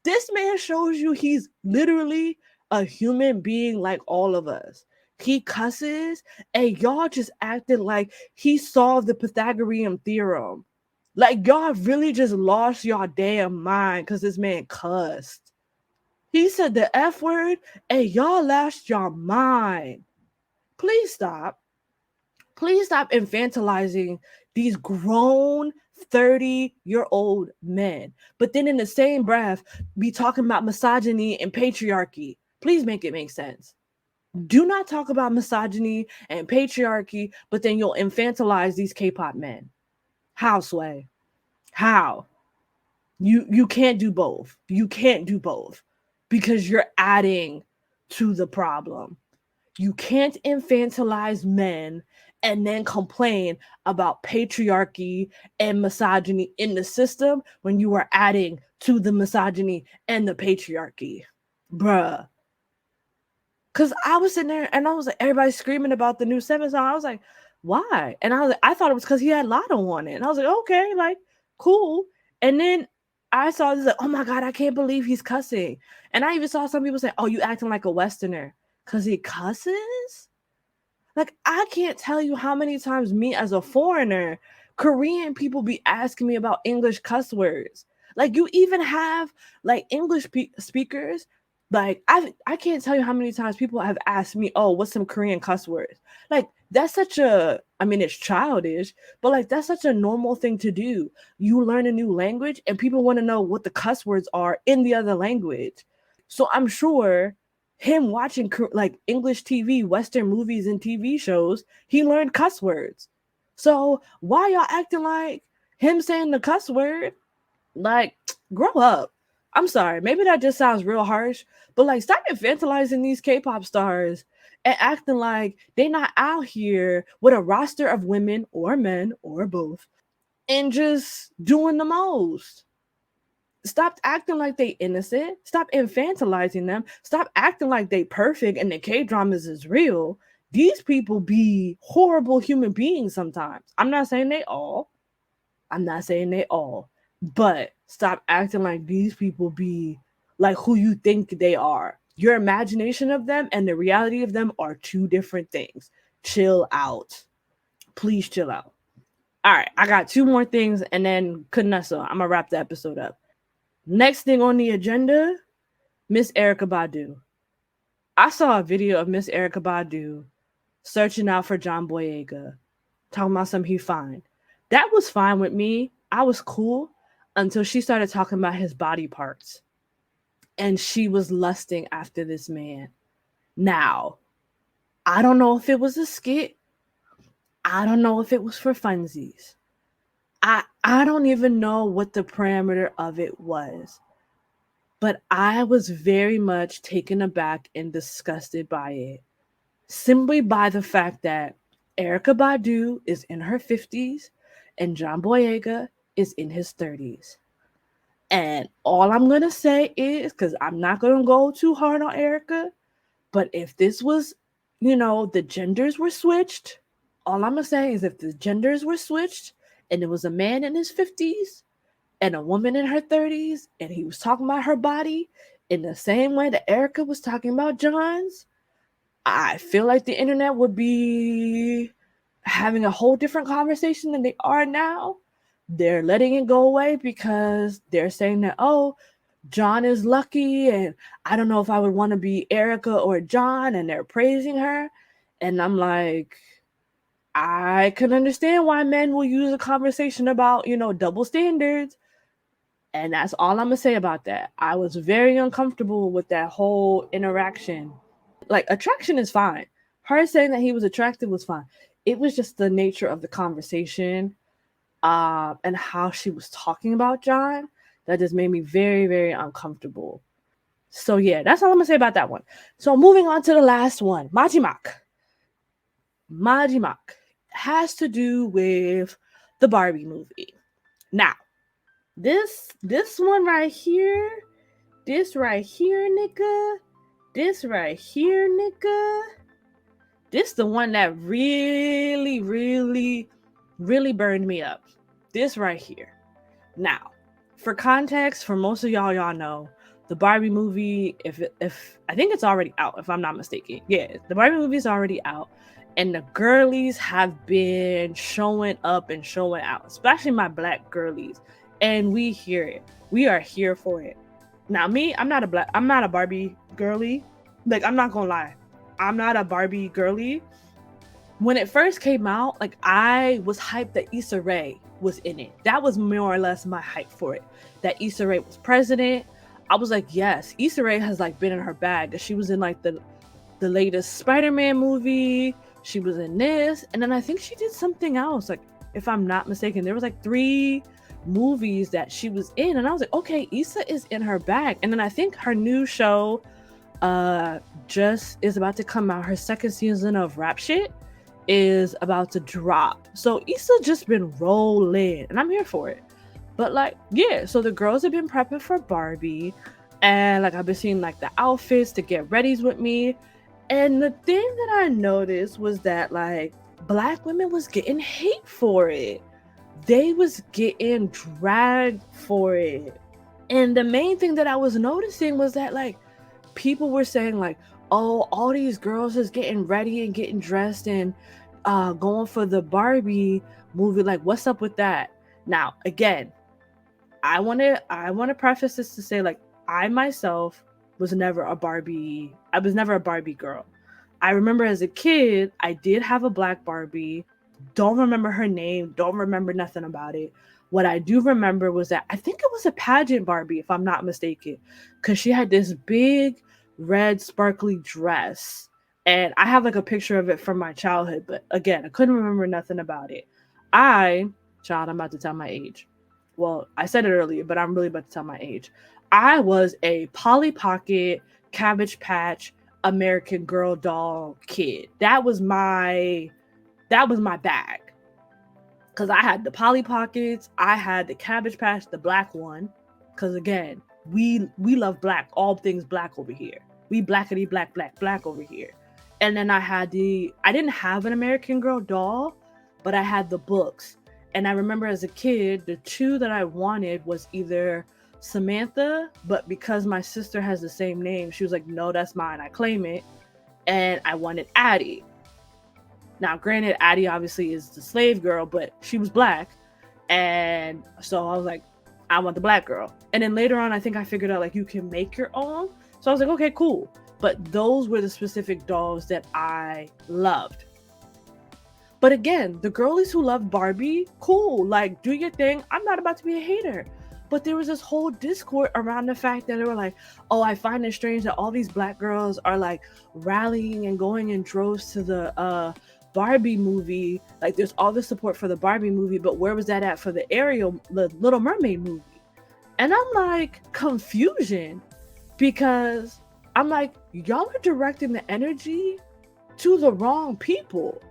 This man shows you he's literally a human being like all of us. He cusses, and y'all just acting like he solved the Pythagorean theorem. Like y'all really just lost y'all damn mind because this man cussed. He said the F word, and y'all lost your mind. Please stop. Please stop infantilizing these grown 30-year-old men. But then in the same breath, be talking about misogyny and patriarchy. Please make it make sense. Do not talk about misogyny and patriarchy, but then you'll infantilize these K-pop men. How, Sway? How? You can't do both. You can't do both because you're adding to the problem. You can't infantilize men and then complain about patriarchy and misogyny in the system when you are adding to the misogyny and the patriarchy. Bruh. Cause I was sitting there and I was like, everybody screaming about the new Seven song. I was like, why? And I was like, I thought it was because he had Lotto on it. And I was like, okay, like, cool. And then I saw this like, oh my God, I can't believe he's cussing. And I even saw some people say, oh, you acting like a Westerner. Cause he cusses? Like, I can't tell you how many times me as a foreigner, Korean people be asking me about English cuss words. Like, you even have like English speakers. Like, I can't tell you how many times people have asked me, "Oh, what's some Korean cuss words?" Like, that's such a, I mean, it's childish, but like that's such a normal thing to do. You learn a new language, and people want to know what the cuss words are in the other language. So I'm sure him watching like English TV, Western movies and TV shows, he learned cuss words. So why y'all acting like him saying the cuss word? Like, grow up. I'm sorry, maybe that just sounds real harsh, but like, stop infantilizing these K-pop stars and acting like they not out here with a roster of women or men or both and just doing the most. Stop acting like they innocent. Stop infantilizing them. Stop acting like they perfect and the K dramas is real. These people be horrible human beings sometimes. I'm not saying they all. I'm not saying they all. But stop acting like these people be like who you think they are. Your imagination of them and the reality of them are two different things. Chill out. Please chill out. All right, I got two more things and then Kanessa, I'm gonna wrap the episode up. Next thing on the agenda, Miss Erykah Badu. I saw a video of Miss Erykah Badu searching out for John Boyega, talking about something he fine. That was fine with me. I was cool until she started talking about his body parts. And she was lusting after this man. Now, I don't know if it was a skit. I don't know if it was for funsies. I don't even know what the parameter of it was. But I was very much taken aback and disgusted by it, simply by the fact that Erica Badu is in her 50s and John Boyega is in his 30s. And all I'm going to say is, because I'm not going to go too hard on Erica, but if this was, the genders were switched, all I'm going to say is if the genders were switched and it was a man in his 50s and a woman in her 30s and he was talking about her body in the same way that Erica was talking about John's, I feel like the internet would be having a whole different conversation than they are now. They're letting it go away because they're saying that, oh, John is lucky and I don't know if I would want to be Erica or John, and they're praising her. And I'm like, I can understand why men will use a conversation about, double standards. And that's all I'm going to say about that. I was very uncomfortable with that whole interaction. Like, attraction is fine. Her saying that he was attractive was fine. It was just the nature of the conversation and how she was talking about John that just made me very, very uncomfortable. So yeah, that's all I'm gonna say about that one. So moving on to the last one, Majimak. Majimak has to do with the Barbie movie. Now, this one right here, this right here, nigga, this right here, nigga, this the one that really, really, really burned me up. This right here. Now, for context, for most of y'all know, the Barbie movie, if I think it's already out, if I'm not mistaken. Yeah, the Barbie movie is already out. And the girlies have been showing up and showing out, especially my black girlies. And we hear it. We are here for it. Now, me, I'm not a Barbie girly. Like, I'm not gonna lie. I'm not a Barbie girly. When it first came out, like, I was hyped that Issa Rae was in it. That was more or less my hype for it. That Issa Rae was president. I was like, yes, Issa Rae has like been in her bag. She was in like the latest Spider-Man movie. She was in this, and then I think she did something else. Like, if I'm not mistaken, there was like 3 movies that she was in, and I was like, okay, Issa is in her bag. And then I think her new show just is about to come out. Her second season of Rap Shit is about to drop. So Issa just been rolling, and I'm here for it. But like, yeah, so the girls have been prepping for Barbie, and like I've been seeing like the outfits to get readies with me. And the thing that I noticed was that like black women was getting hate for it. They was getting dragged for it. And the main thing that I was noticing was that like people were saying like, oh, all these girls is getting ready and getting dressed and going for the Barbie movie. Like, what's up with that? Now, again, I want to preface this to say like I myself was never a Barbie. I was never a Barbie girl. I remember as a kid, I did have a black Barbie. Don't remember her name. Don't remember nothing about it. What I do remember was that I think it was a pageant Barbie, if I'm not mistaken, because she had this big red sparkly dress. And I have like a picture of it from my childhood. But again, I couldn't remember nothing about it. I'm about to tell my age. Well, I said it earlier, but I'm really about to tell my age. I was a Polly Pocket, Cabbage Patch, American Girl doll kid. That was my bag. Because I had the Polly Pockets, I had the Cabbage Patch, the black one. Because again, we love black, all things black over here. We blackity black over here. And then I didn't have an American Girl doll, but I had the books. And I remember as a kid, the 2 that I wanted was either Samantha, but because my sister has the same name, she was like, no, that's mine, I claim it. And I wanted Addie. Now, granted, Addie obviously is the slave girl, but she was black. And so I was like, I want the black girl. And then later on, I think I figured out like you can make your own. So I was like, okay, cool. But those were the specific dolls that I loved. But again, the girlies who love Barbie, cool, like do your thing. I'm not about to be a hater. But there was this whole discord around the fact that they were like, oh, I find it strange that all these black girls are like rallying and going in droves to the Barbie movie. Like there's all this support for the Barbie movie, but where was that at for the Little Mermaid movie? And I'm like, confusion. because I'm like, y'all are directing the energy to the wrong people.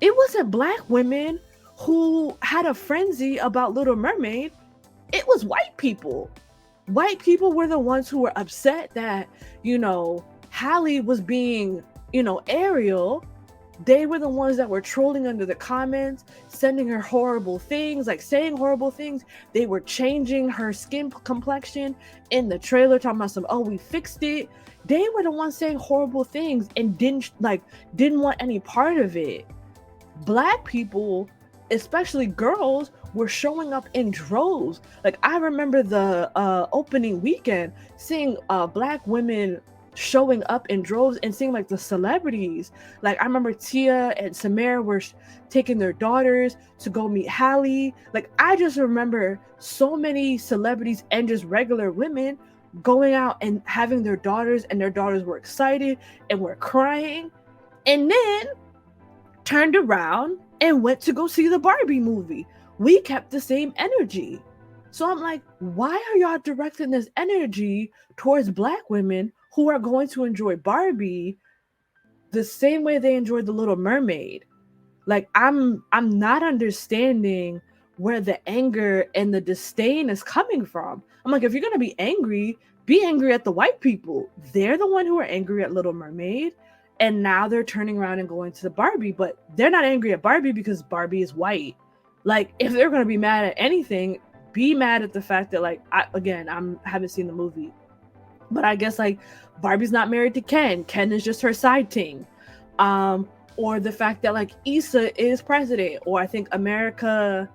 It wasn't black women who had a frenzy about Little Mermaid. It was white people. White people were the ones who were upset that, Halle was being, Ariel. They were the ones that were trolling under the comments, sending her horrible things, like saying horrible things. They were changing her skin complexion in the trailer, talking about we fixed it. They were the ones saying horrible things and didn't want any part of it. Black people, especially girls, were showing up in droves. Like, I remember the opening weekend seeing black women showing up in droves and seeing like the celebrities. Like, I remember Tia and Samara were taking their daughters to go meet Halle. Like, I just remember so many celebrities and just regular women going out and having their daughters, and their daughters were excited and were crying, and then turned around and went to go see the Barbie movie. We kept the same energy. So I'm like, why are y'all directing this energy towards black women who are going to enjoy Barbie the same way they enjoyed The Little Mermaid? Like, I'm not understanding where the anger and the disdain is coming from. I'm like, if you're going to be angry at the white people. They're the one who are angry at Little Mermaid. And now they're turning around and going to the Barbie, but they're not angry at Barbie because Barbie is white. Like, if they're going to be mad at anything, be mad at the fact that, like, I haven't seen the movie, but I guess like Barbie's not married to Ken. Ken is just her side ting. Or the fact that like Issa is president, or I think America,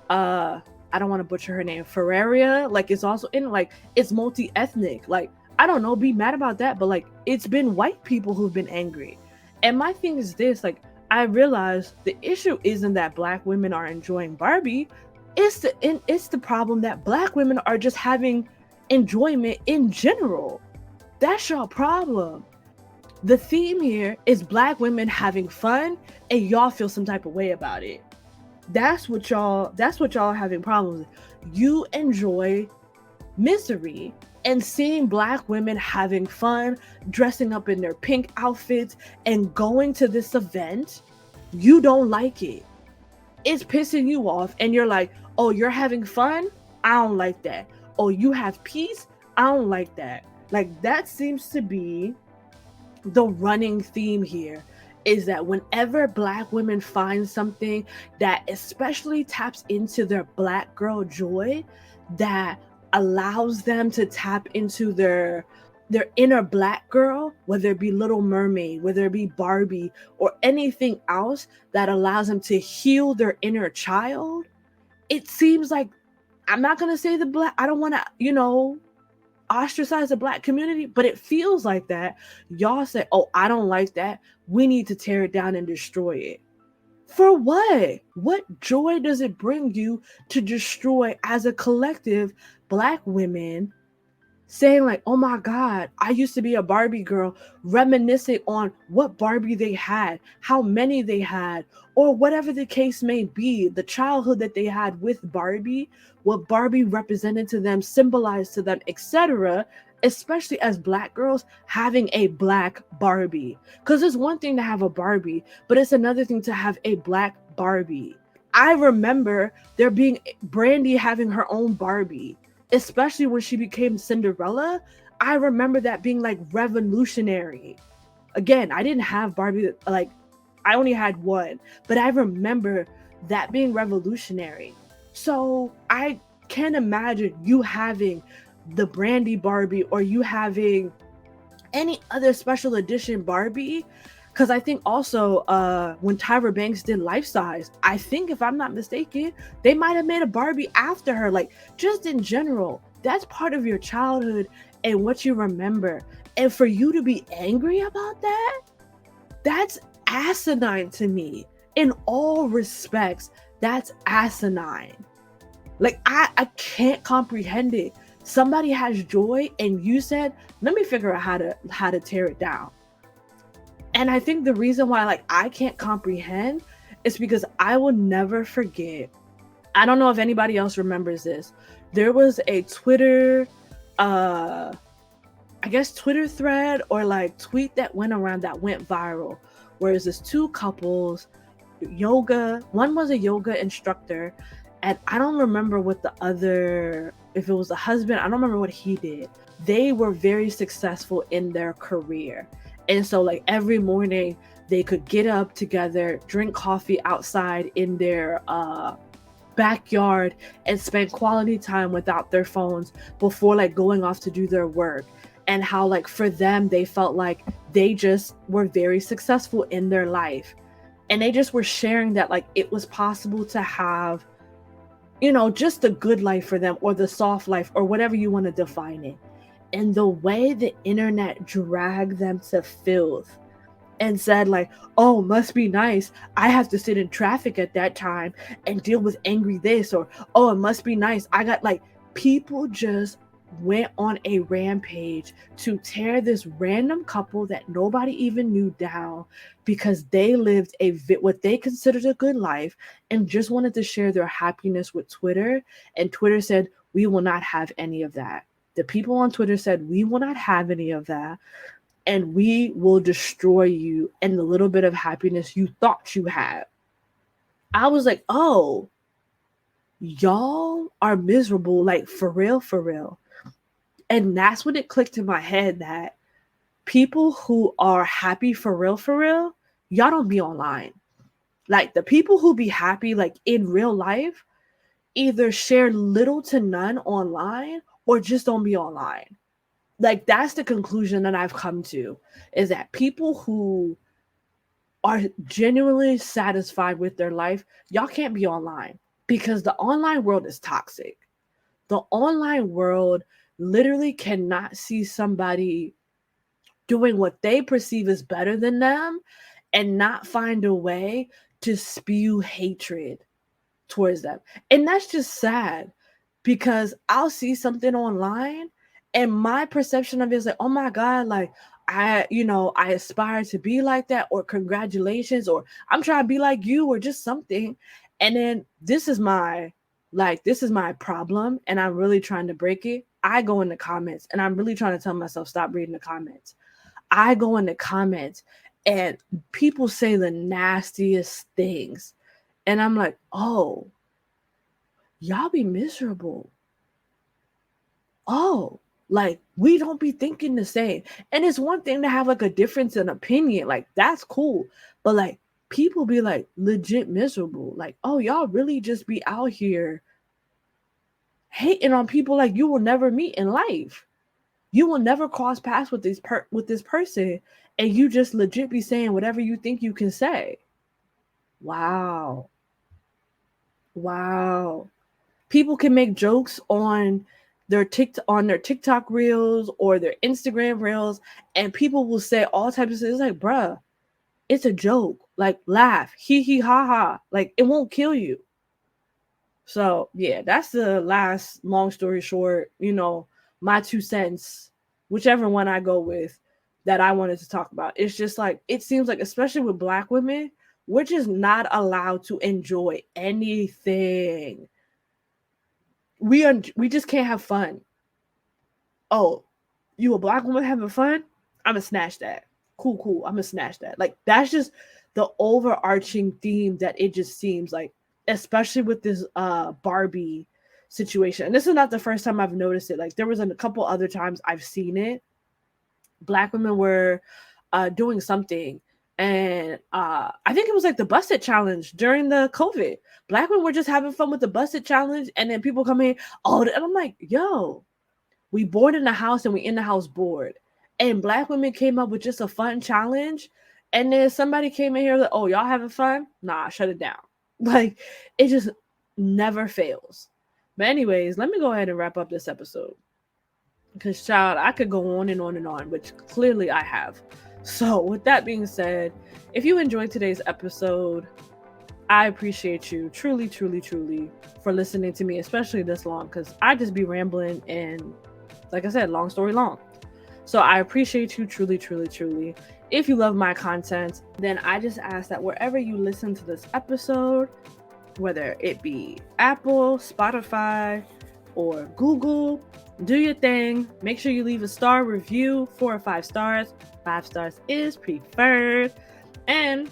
I don't want to butcher her name, Ferreria, like, is also in, like, it's multi-ethnic. Like, I don't know, be mad about that, but like, it's been white people who've been angry. And my thing is this, like, I realize the issue isn't that black women are enjoying Barbie. It's the problem that black women are just having enjoyment in general. That's your problem. The theme here is black women having fun, and y'all feel some type of way about it. That's what y'all are having problems with. You enjoy misery, and seeing black women having fun, dressing up in their pink outfits and going to this event, you don't like it. It's pissing you off, and you're like, oh, you're having fun? I don't like that. Oh, you have peace? I don't like that. Like, that seems to be the running theme here, is that whenever black women find something that especially taps into their black girl joy, that allows them to tap into their inner black girl, whether it be Little Mermaid, whether it be Barbie, or anything else that allows them to heal their inner child, it seems like, I'm not going to say I don't want to, ostracize the black community, but it feels like that. Y'all say, oh, I don't like that. We need to tear it down and destroy it. For what? What joy does it bring you to destroy, as a collective, black women saying like, oh my God, I used to be a Barbie girl, reminiscing on what Barbie they had, how many they had, or whatever the case may be, the childhood that they had with Barbie, what Barbie represented to them, symbolized to them, etc., especially as black girls having a black Barbie. Because it's one thing to have a Barbie, but it's another thing to have a black Barbie. I remember there being Brandy having her own Barbie, especially when she became Cinderella. I remember that being like revolutionary. Again, I didn't have Barbie, like, I only had one, but I remember that being revolutionary. So I can't imagine you having the Brandy Barbie, or you having any other special edition Barbie. Because I think also when Tyra Banks did Life Size, I think, if I'm not mistaken, they might have made a Barbie after her. Like, just in general, that's part of your childhood and what you remember. And for you to be angry about that, that's asinine to me. In all respects, that's asinine. Like, I can't comprehend it. Somebody has joy, and you said, let me figure out how to tear it down. And I think the reason why, like, I can't comprehend is because I will never forget. I don't know if anybody else remembers this. There was a Twitter I guess, Twitter thread or like tweet that went around that went viral. Whereas there's two couples, yoga. One was a yoga instructor, and I don't remember what the other, if it was a husband, I don't remember what he did. They were very successful in their career. And so like every morning they could get up together, drink coffee outside in their backyard and spend quality time without their phones before like going off to do their work. And how like for them they felt like they just were very successful in their life, and they just were sharing that like it was possible to have, you know, just a good life for them, or the soft life, or whatever you want to define it. And the way the internet dragged them to filth and said like, oh, must be nice, I have to sit in traffic at that time and deal with angry this, or oh, it must be nice, I got like, people just went on a rampage to tear this random couple that nobody even knew down because they lived what they considered a good life and just wanted to share their happiness with Twitter. And Twitter said, we will not have any of that. The people on Twitter said, we will not have any of that, and we will destroy you and the little bit of happiness you thought you had. I was like, oh, y'all are miserable, like for real, for real. And that's when it clicked in my head that people who are happy for real, y'all don't be online. Like the people who be happy like in real life either share little to none online or just don't be online. Like that's the conclusion that I've come to, is that people who are genuinely satisfied with their life, y'all can't be online, because the online world is toxic. The online world literally cannot see somebody doing what they perceive as better than them and not find a way to spew hatred towards them. And that's just sad, because I'll see something online and my perception of it is like, oh my God, like I aspire to be like that, or congratulations, or I'm trying to be like you, or just something. And then this is my problem, and I'm really trying to break it. I go in the comments and I'm really trying to tell myself, stop reading the comments. I go in the comments and people say the nastiest things. And I'm like, oh, y'all be miserable. Oh, like we don't be thinking the same. And it's one thing to have like a difference in opinion, like that's cool. But like people be like legit miserable. Like, oh, y'all really just be out here hating on people like you will never meet in life. You will never cross paths with this person, and you just legit be saying whatever you think you can say. Wow. People can make jokes on their TikTok reels or their Instagram reels, and people will say all types of things. It's like, bruh, it's a joke. Like, laugh, hee hee ha ha. Like, it won't kill you. So yeah, that's the last long story short, my 2 cents, whichever one I go with, that I wanted to talk about. It's just like, it seems like, especially with Black women, we're just not allowed to enjoy anything. We just can't have fun. Oh, you a Black woman having fun? I'm gonna snatch that. Cool. I'm gonna snatch that. Like, that's just the overarching theme that it just seems like, especially with this Barbie situation. And this is not the first time I've noticed it. Like, there was a couple other times I've seen it. Black women were doing something, and I think it was like the Busted Challenge during the COVID. Black women were just having fun with the Busted Challenge, and then people come in, oh, and I'm like, yo, we bored in the house and we in the house bored. And Black women came up with just a fun challenge, and then somebody came in here like, oh, y'all having fun? Nah, shut it down. Like, it just never fails. But anyways, let me go ahead and wrap up this episode, because child, I could go on and on and on, which clearly I have. So with that being said, if you enjoyed today's episode, I appreciate you truly for listening to me, especially this long, because I just be rambling, and like I said, long story long. So I appreciate you truly. If you love my content, then I just ask that wherever you listen to this episode, whether it be Apple, Spotify, or Google. Do your thing. Make sure you leave a star review, 4 or 5 stars. 5 stars is preferred. And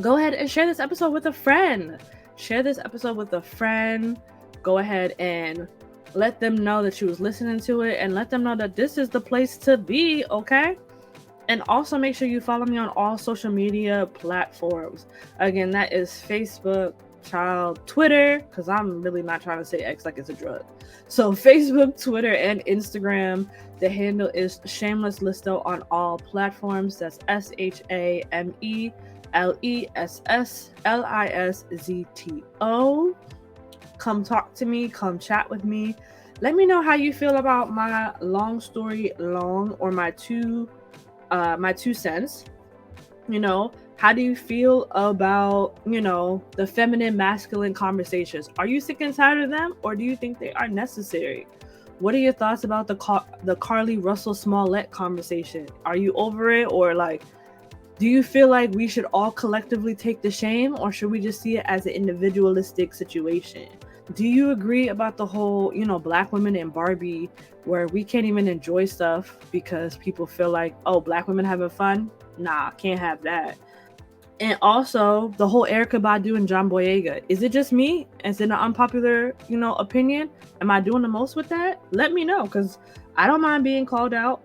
go ahead and share this episode with a friend. Share this episode with a friend. Go ahead and let them know that you was listening to it, and let them know that this is the place to be, okay? And also make sure you follow me on all social media platforms. Again, that is Facebook, Twitter, because I'm really not trying to say X like it's a drug. So Facebook, Twitter, and Instagram. The handle is Shameless Listo on all platforms. That's ShamelessLissto. Come talk to me. Come chat with me. Let me know how you feel about my long story long, or my two cents. You know, how do you feel about, the feminine masculine conversations? Are you sick and tired of them, or do you think they are necessary? What are your thoughts about the Carly Russell Smollett conversation? Are you over it, or do you feel like we should all collectively take the shame, or should we just see it as an individualistic situation? Do you agree about the whole, Black women and Barbie, where we can't even enjoy stuff because people feel like, oh, Black women having fun? Nah, can't have that. And also the whole Erykah Badu and John Boyega. Is it just me? Is it an unpopular, opinion? Am I doing the most with that? Let me know, because I don't mind being called out.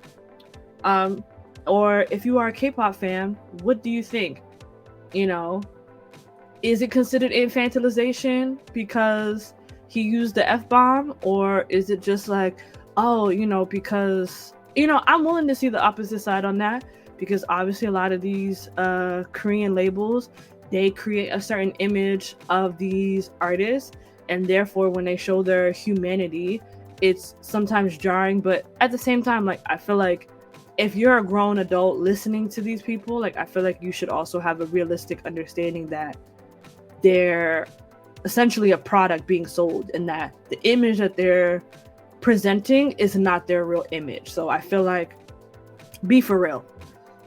Or if you are a K-pop fan, what do you think? Is it considered infantilization because he used the F-bomb? Or is it just like, because, I'm willing to see the opposite side on that, because obviously a lot of these Korean labels, they create a certain image of these artists, and therefore when they show their humanity, it's sometimes jarring. But at the same time, I feel like if you're a grown adult listening to these people, I feel like you should also have a realistic understanding that they're essentially a product being sold, and that the image that they're presenting is not their real image. So I feel like, be for real.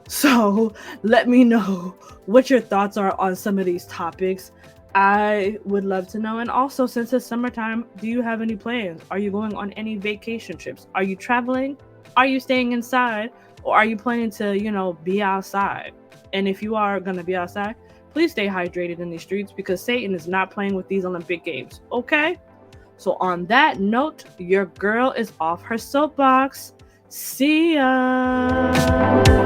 So let me know what your thoughts are on some of these topics. I would love to know. And also, since it's summertime, do you have any plans? Are you going on any vacation trips? Are you traveling? Are you staying inside? Or are you planning to, be outside? And if you are going to be outside, please stay hydrated in these streets, because Satan is not playing with these Olympic Games, okay? So on that note, your girl is off her soapbox. See ya!